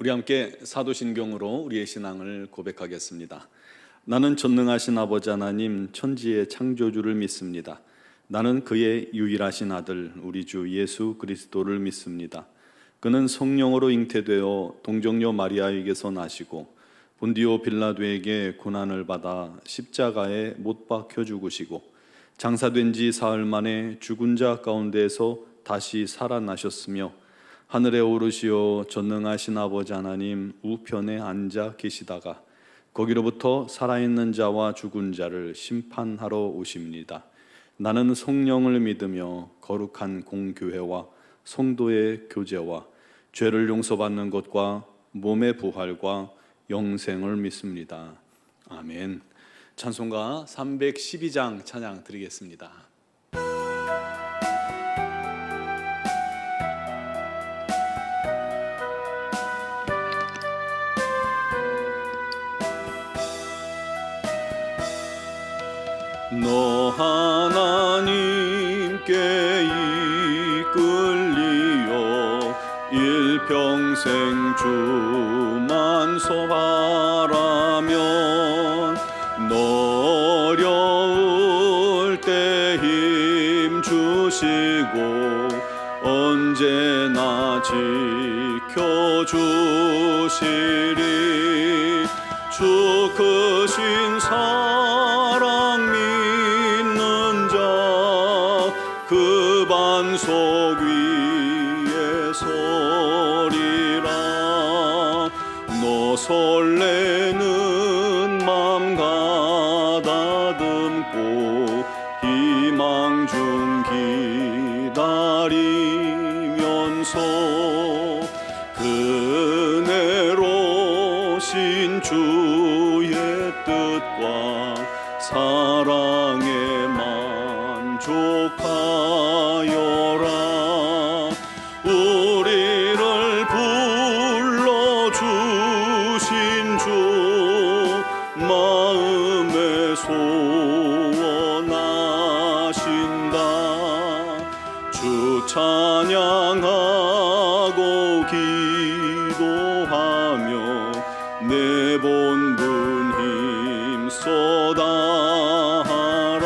우리 함께 사도신경으로 우리의 신앙을 고백하겠습니다. 나는 전능하신 아버지 하나님 천지의 창조주를 믿습니다. 나는 그의 유일하신 아들 우리 주 예수 그리스도를 믿습니다. 그는 성령으로 잉태되어 동정녀 마리아에게서 나시고 본디오 빌라도에게 고난을 받아 십자가에 못 박혀 죽으시고 장사된 지 사흘 만에 죽은 자 가운데에서 다시 살아나셨으며 하늘에 오르시어 전능하신 아버지 하나님 우편에 앉아 계시다가 거기로부터 살아있는 자와 죽은 자를 심판하러 오십니다. 나는 성령을 믿으며 거룩한 공교회와 성도의 교제와 죄를 용서받는 것과 몸의 부활과 영생을 믿습니다. 아멘. 찬송가 312장 찬양 드리겠습니다. 너 하나님께 이끌리어 일평생 주만 소바라면 너 어려울 때 힘 주시고 언제나 지켜주시리. 주 크신 사랑 믿는 자 그 반석 위에 서리라. 너 설레는 맘 가다듬고 희망 중 기다리면서 그네로 신 주의 뜻과 사랑에 만족하여라. 우리를 불러주신 주 마음에 소원하신다. 주 찬양하고 기도하며 내 본분 힘써 다하라.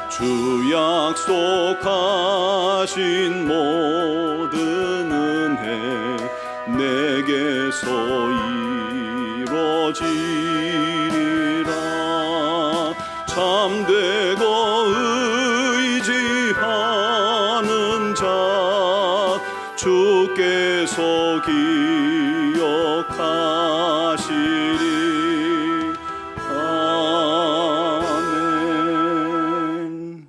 주 약속하신 모든 은혜 내게서 이루어지리라. 참되고 의지하는 자 주께서 기억하시리. 아멘.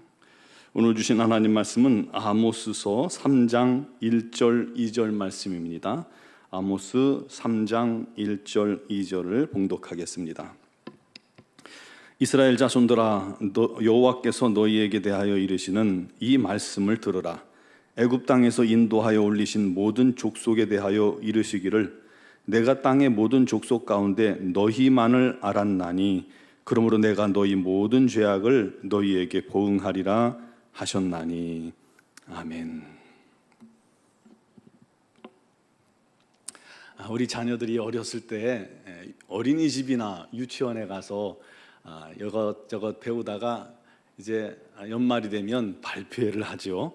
오늘 주신 하나님 말씀은 아모스서 3장 1절 2절 말씀입니다. 아모스 3장 1절 2절을 봉독하겠습니다. 이스라엘 자손들아, 여호와께서 너희에게 대하여 이르시는 이 말씀을 들으라. 애굽 땅에서 인도하여 올리신 모든 족속에 대하여 이르시기를 내가 땅의 모든 족속 가운데 너희만을 알았나니 그러므로 내가 너희 모든 죄악을 너희에게 보응하리라 하셨나니. 아멘. 우리 자녀들이 어렸을 때 어린이집이나 유치원에 가서 이것저것 배우다가 이제 연말이 되면 발표회를 하죠.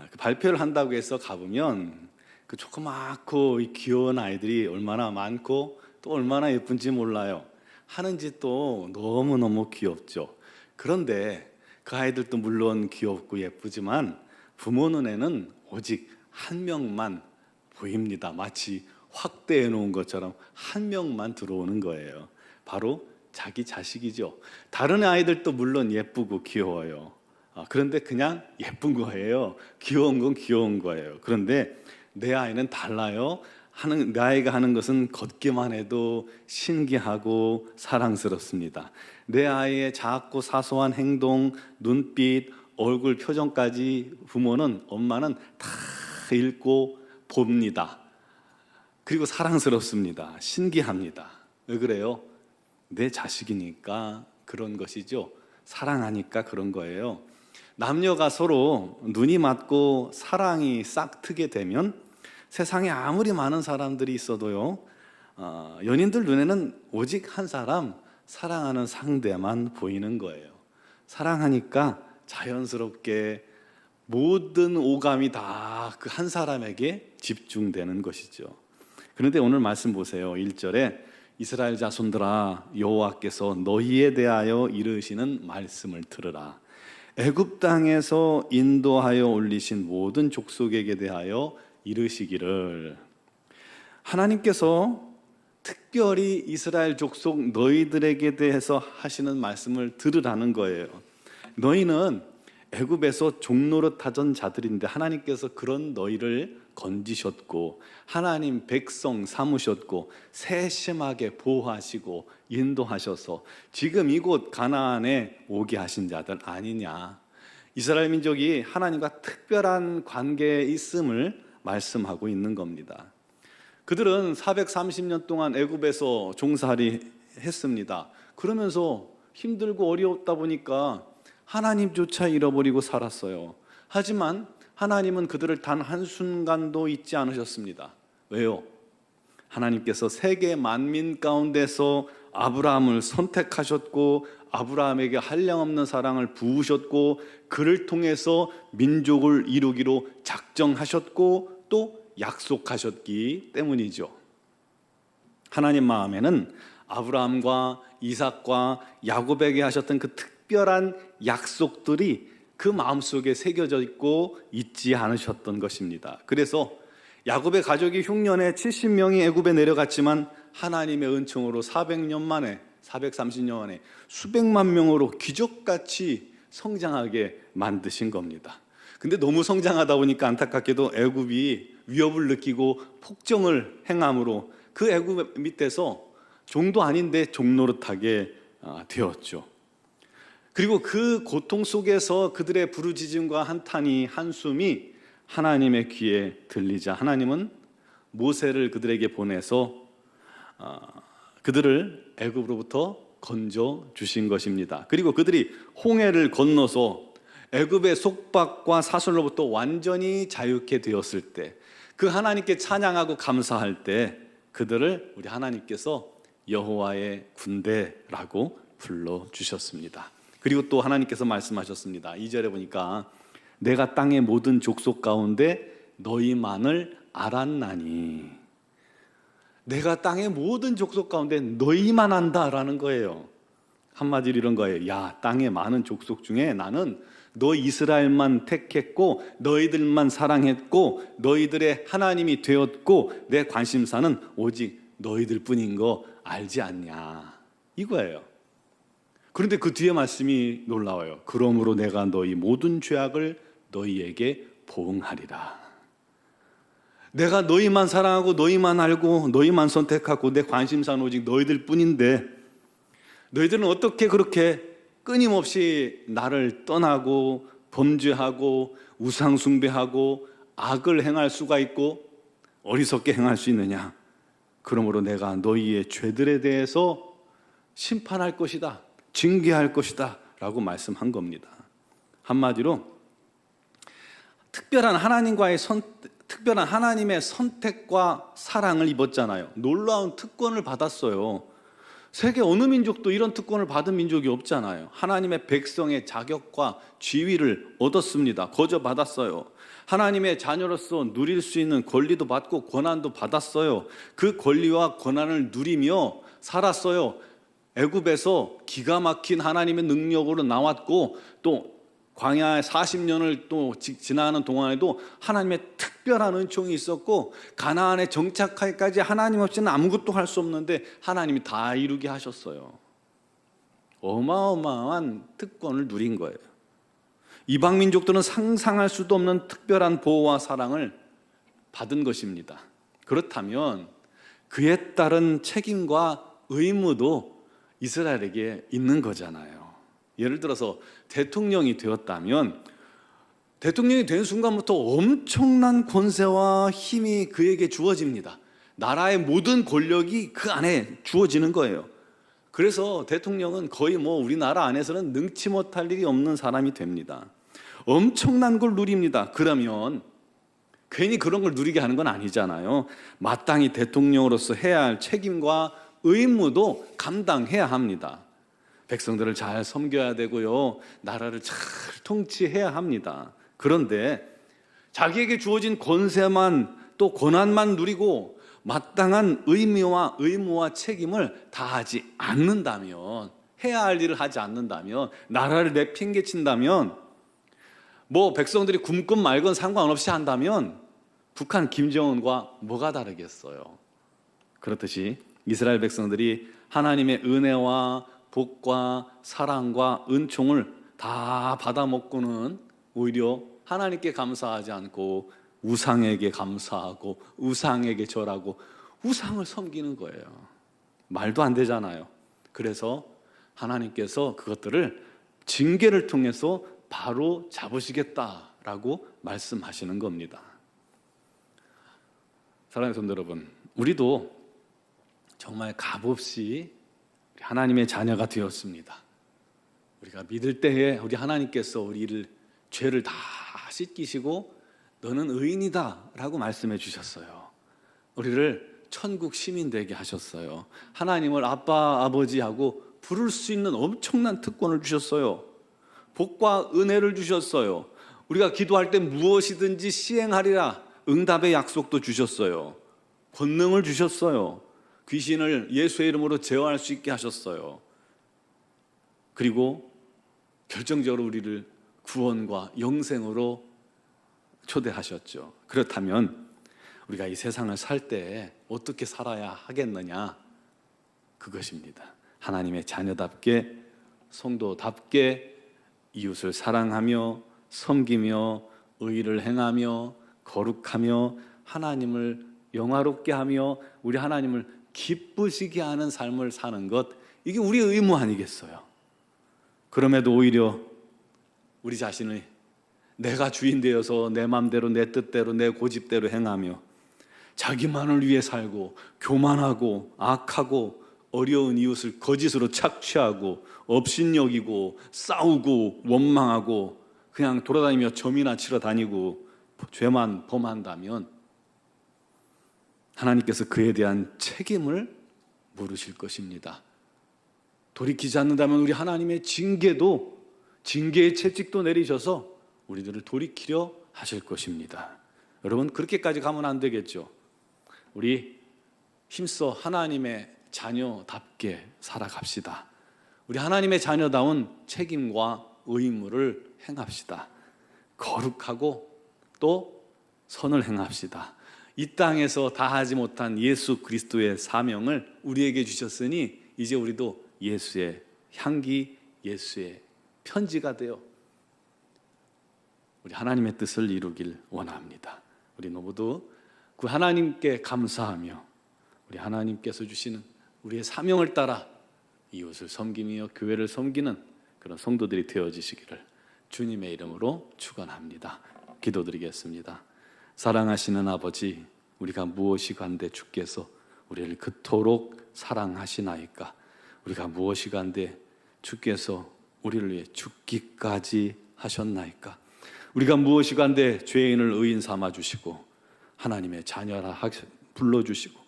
그 발표를 한다고 해서 가보면 그 조그맣고 귀여운 아이들이 얼마나 많고 또 얼마나 예쁜지 몰라요. 하는 짓도 너무너무 귀엽죠. 그런데 그 아이들도 물론 귀엽고 예쁘지만 부모 눈에는 오직 한 명만 보입니다. 마치 확대해 놓은 것처럼 한 명만 들어오는 거예요. 바로 자기 자식이죠. 다른 아이들도 물론 예쁘고 귀여워요. 그런데 그냥 예쁜 거예요. 귀여운 건 귀여운 거예요. 그런데 내 아이는 달라요. 내 아이가 하는 것은 걷기만 해도 신기하고 사랑스럽습니다. 내 아이의 작고 사소한 행동, 눈빛, 얼굴 표정까지 부모는, 엄마는 다 읽고 봅니다. 그리고 사랑스럽습니다. 신기합니다. 왜 그래요? 내 자식이니까 그런 것이죠. 사랑하니까 그런 거예요. 남녀가 서로 눈이 맞고 사랑이 싹트게 되면 세상에 아무리 많은 사람들이 있어도요, 연인들 눈에는 오직 한 사람, 사랑하는 상대만 보이는 거예요. 사랑하니까 자연스럽게 모든 오감이 다 그 한 사람에게 집중되는 것이죠. 그런데 오늘 말씀 보세요. 1절에 이스라엘 자손들아, 여호와께서 너희에 대하여 이르시는 말씀을 들으라. 애굽 땅에서 인도하여 올리신 모든 족속에게 대하여 이르시기를. 하나님께서 특별히 이스라엘 족속 너희들에게 대해서 하시는 말씀을 들으라는 거예요. 너희는 애굽에서 종노릇하던 자들인데 하나님께서 그런 너희를 건지셨고 하나님 백성 삼으셨고 세심하게 보호하시고 인도하셔서 지금 이곳 가나안에 오게 하신 자들 아니냐. 이스라엘 민족이 하나님과 특별한 관계에 있음을 말씀하고 있는 겁니다. 그들은 430년 동안 애굽에서 종살이 했습니다. 그러면서 힘들고 어려웠다 보니까 하나님조차 잃어버리고 살았어요. 하지만 하나님은 그들을 단 한순간도 잊지 않으셨습니다. 왜요? 하나님께서 세계 만민 가운데서 아브라함을 선택하셨고 아브라함에게 한량없는 사랑을 부으셨고 그를 통해서 민족을 이루기로 작정하셨고 또 약속하셨기 때문이죠. 하나님 마음에는 아브라함과 이삭과 야곱에게 하셨던 그 특별한 약속들이 그 마음속에 새겨져 있고 잊지 않으셨던 것입니다. 그래서 야곱의 가족이 흉년에 70명이 애굽에 내려갔지만 하나님의 은총으로 400년 만에 430년 만에 수백만 명으로 기적같이 성장하게 만드신 겁니다. 근데 너무 성장하다 보니까 안타깝게도 애굽이 위협을 느끼고 폭정을 행함으로 그 애굽 밑에서 종도 아닌데 종노릇하게 되었죠. 그리고 그 고통 속에서 그들의 부르짖음과 한탄이 한숨이 하나님의 귀에 들리자 하나님은 모세를 그들에게 보내서 그들을 애굽으로부터 건져 주신 것입니다. 그리고 그들이 홍해를 건너서 애굽의 속박과 사슬로부터 완전히 자유케 되었을 때 그 하나님께 찬양하고 감사할 때 그들을 우리 하나님께서 여호와의 군대라고 불러주셨습니다. 그리고 또 하나님께서 말씀하셨습니다. 2절에 보니까 내가 땅의 모든 족속 가운데 너희만을 알았나니. 내가 땅의 모든 족속 가운데 너희만 안다라는 거예요. 한마디로 이런 거예요. 야, 땅의 많은 족속 중에 나는 너 이스라엘만 택했고 너희들만 사랑했고 너희들의 하나님이 되었고 내 관심사는 오직 너희들 뿐인 거 알지 않냐, 이거예요. 그런데 그 뒤에 말씀이 놀라워요. 그러므로 내가 너희 모든 죄악을 너희에게 보응하리라. 내가 너희만 사랑하고 너희만 알고 너희만 선택하고 내 관심사는 오직 너희들 뿐인데 너희들은 어떻게 그렇게 끊임없이 나를 떠나고 범죄하고 우상숭배하고 악을 행할 수가 있고 어리석게 행할 수 있느냐. 그러므로 내가 너희의 죄들에 대해서 심판할 것이다, 징계할 것이다 라고 말씀한 겁니다. 한마디로 특별한 하나님의 선택과 사랑을 입었잖아요. 놀라운 특권을 받았어요. 세계 어느 민족도 이런 특권을 받은 민족이 없잖아요. 하나님의 백성의 자격과 지위를 얻었습니다. 거저 받았어요. 하나님의 자녀로서 누릴 수 있는 권리도 받고 권한도 받았어요. 그 권리와 권한을 누리며 살았어요. 애굽에서 기가 막힌 하나님의 능력으로 나왔고 또 광야의 40년을 또 지나가는 동안에도 하나님의 특별한 은총이 있었고 가나안에 정착하기까지 하나님 없이는 아무것도 할 수 없는데 하나님이 다 이루게 하셨어요. 어마어마한 특권을 누린 거예요. 이방 민족들은 상상할 수도 없는 특별한 보호와 사랑을 받은 것입니다. 그렇다면 그에 따른 책임과 의무도 이스라엘에게 있는 거잖아요. 예를 들어서 대통령이 되었다면 대통령이 된 순간부터 엄청난 권세와 힘이 그에게 주어집니다. 나라의 모든 권력이 그 안에 주어지는 거예요. 그래서 대통령은 거의 우리나라 안에서는 능치 못할 일이 없는 사람이 됩니다. 엄청난 걸 누립니다. 그러면 괜히 그런 걸 누리게 하는 건 아니잖아요. 마땅히 대통령으로서 해야 할 책임과 의무도 감당해야 합니다. 백성들을 잘 섬겨야 되고요. 나라를 잘 통치해야 합니다. 그런데 자기에게 주어진 권세만 또 권한만 누리고 마땅한 의무와 책임을 다하지 않는다면, 해야 할 일을 하지 않는다면, 나라를 내팽개친다면, 뭐 백성들이 굶건 말건 상관없이 한다면 북한 김정은과 뭐가 다르겠어요? 그렇듯이 이스라엘 백성들이 하나님의 은혜와 복과 사랑과 은총을 다 받아먹고는 오히려 하나님께 감사하지 않고 우상에게 감사하고 우상에게 절하고 우상을 섬기는 거예요. 말도 안 되잖아요. 그래서 하나님께서 그것들을 징계를 통해서 바로 잡으시겠다라고 말씀하시는 겁니다. 사랑하는 성도 여러분, 우리도 정말 값없이 하나님의 자녀가 되었습니다. 우리가 믿을 때에 우리 하나님께서 우리를 죄를 다 씻기시고 너는 의인이다 라고 말씀해 주셨어요. 우리를 천국 시민 되게 하셨어요. 하나님을 아빠, 아버지하고 부를 수 있는 엄청난 특권을 주셨어요. 복과 은혜를 주셨어요. 우리가 기도할 때 무엇이든지 시행하리라 응답의 약속도 주셨어요. 권능을 주셨어요. 귀신을 예수의 이름으로 제어할 수 있게 하셨어요. 그리고 결정적으로 우리를 구원과 영생으로 초대하셨죠. 그렇다면 우리가 이 세상을 살 때 어떻게 살아야 하겠느냐? 그것입니다. 하나님의 자녀답게, 성도답게 이웃을 사랑하며 섬기며 의를 행하며 거룩하며 하나님을 영화롭게 하며 우리 하나님을 기쁘시게 하는 삶을 사는 것, 이게 우리의 의무 아니겠어요? 그럼에도 오히려 우리 자신을 내가 주인 되어서 내 마음대로 내 뜻대로 내 고집대로 행하며 자기만을 위해 살고 교만하고 악하고 어려운 이웃을 거짓으로 착취하고 업신여기고 싸우고 원망하고 그냥 돌아다니며 점이나 치러 다니고 죄만 범한다면 하나님께서 그에 대한 책임을 물으실 것입니다. 돌이키지 않는다면 우리 하나님의 징계의 채찍도 내리셔서 우리들을 돌이키려 하실 것입니다. 여러분, 그렇게까지 가면 안 되겠죠. 우리 힘써 하나님의 자녀답게 살아갑시다. 우리 하나님의 자녀다운 책임과 의무를 행합시다. 거룩하고 또 선을 행합시다. 이 땅에서 다하지 못한 예수 그리스도의 사명을 우리에게 주셨으니 이제 우리도 예수의 향기, 예수의 편지가 되어 우리 하나님의 뜻을 이루길 원합니다. 우리 모두 그 하나님께 감사하며 우리 하나님께서 주시는 우리의 사명을 따라 이웃을 섬기며 교회를 섬기는 그런 성도들이 되어지시기를 주님의 이름으로 축원합니다. 기도드리겠습니다. 사랑하시는 아버지, 우리가 무엇이 간데 주께서 우리를 그토록 사랑하시나이까? 우리가 무엇이 간데 주께서 우리를 위해 죽기까지 하셨나이까? 우리가 무엇이 간데 죄인을 의인 삼아 주시고 하나님의 자녀라 불러주시고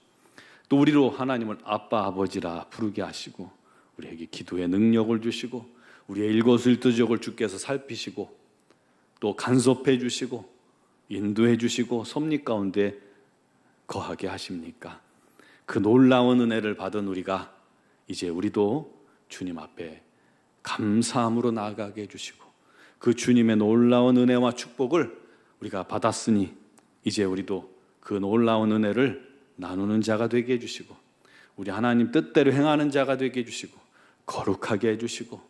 또 우리로 하나님을 아빠 아버지라 부르게 하시고 우리에게 기도의 능력을 주시고 우리의 일거수일투족을 주께서 살피시고 또 간섭해 주시고 인도해 주시고 섭리 가운데 거하게 하십니까? 그 놀라운 은혜를 받은 우리가 이제 우리도 주님 앞에 감사함으로 나아가게 해주시고 그 주님의 놀라운 은혜와 축복을 우리가 받았으니 이제 우리도 그 놀라운 은혜를 나누는 자가 되게 해주시고 우리 하나님 뜻대로 행하는 자가 되게 해주시고 거룩하게 해주시고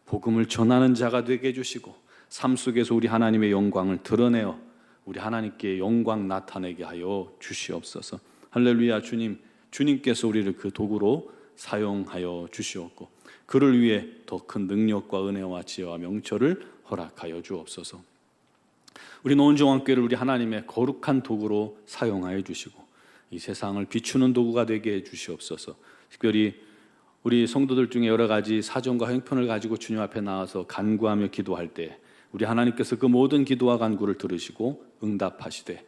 복음을 전하는 자가 되게 해주시고 삶 속에서 우리 하나님의 영광을 드러내어 우리 하나님께 영광 나타내게 하여 주시옵소서. 할렐루야. 주님께서 우리를 그 도구로 사용하여 주시옵고 그를 위해 더 큰 능력과 은혜와 지혜와 명철을 허락하여 주옵소서. 우리 노은종합교회를 우리 하나님의 거룩한 도구로 사용하여 주시고 이 세상을 비추는 도구가 되게 해 주시옵소서. 특별히 우리 성도들 중에 여러 가지 사정과 형편을 가지고 주님 앞에 나와서 간구하며 기도할 때 우리 하나님께서 그 모든 기도와 간구를 들으시고 응답하시되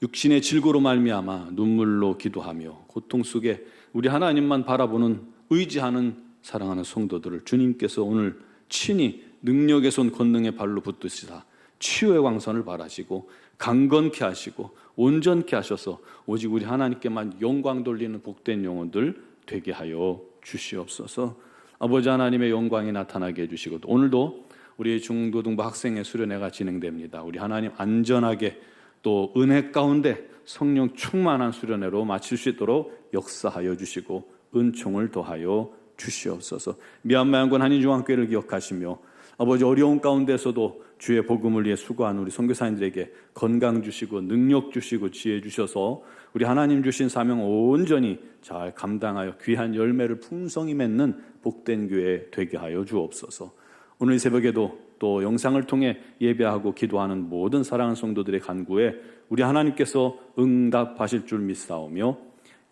육신의 질고로 말미암아 눈물로 기도하며 고통 속에 우리 하나님만 바라보는 의지하는 사랑하는 성도들을 주님께서 오늘 친히 능력의 손 권능의 발로 붙드시다 치유의 광선을 바라시고 강건케 하시고 온전케 하셔서 오직 우리 하나님께만 영광 돌리는 복된 영혼들 되게 하여 주시옵소서. 아버지 하나님의 영광이 나타나게 해주시고 오늘도 우리 중고등부 학생의 수련회가 진행됩니다. 우리 하나님 안전하게 또 은혜 가운데 성령 충만한 수련회로 마칠 수 있도록 역사하여 주시고 은총을 더하여 주시옵소서. 미얀마 양군 한인중앙교회를 기억하시며 아버지 어려운 가운데서도 주의 복음을 위해 수고하는 우리 선교사님들에게 건강 주시고 능력 주시고 지혜 주셔서 우리 하나님 주신 사명 온전히 잘 감당하여 귀한 열매를 풍성히 맺는 복된 교회 되게 하여 주옵소서. 오늘 새벽에도 또 영상을 통해 예배하고 기도하는 모든 사랑하는 성도들의 간구에 우리 하나님께서 응답하실 줄 믿사오며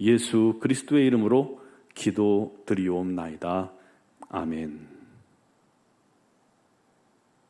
예수 그리스도의 이름으로 기도드리옵나이다. 아멘.